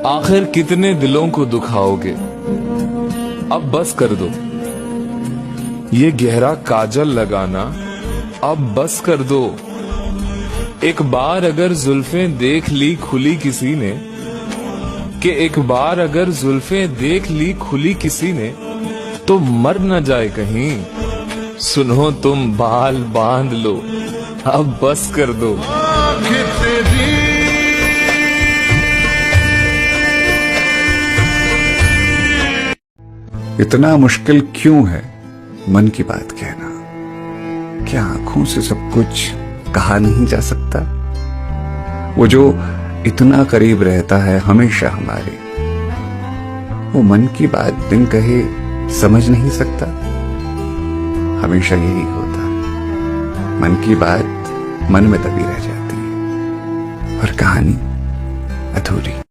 आखिर कितने दिलों को दुखाओगे, अब बस कर दो। ये गहरा काजल लगाना अब बस कर दो। एक बार अगर जुल्फें देख ली खुली किसी ने, कि एक बार अगर जुल्फें देख ली खुली किसी ने, तो मर न जाए कहीं। सुनो तुम बाल बांध लो, अब बस कर दो। इतना मुश्किल क्यों है मन की बात कहना? क्या आंखों से सब कुछ कहा नहीं जा सकता? वो जो इतना करीब रहता है हमेशा हमारे, वो मन की बात बिन कहे समझ नहीं सकता? हमेशा यही होता, मन की बात मन में दबी रह जाती है और कहानी अधूरी।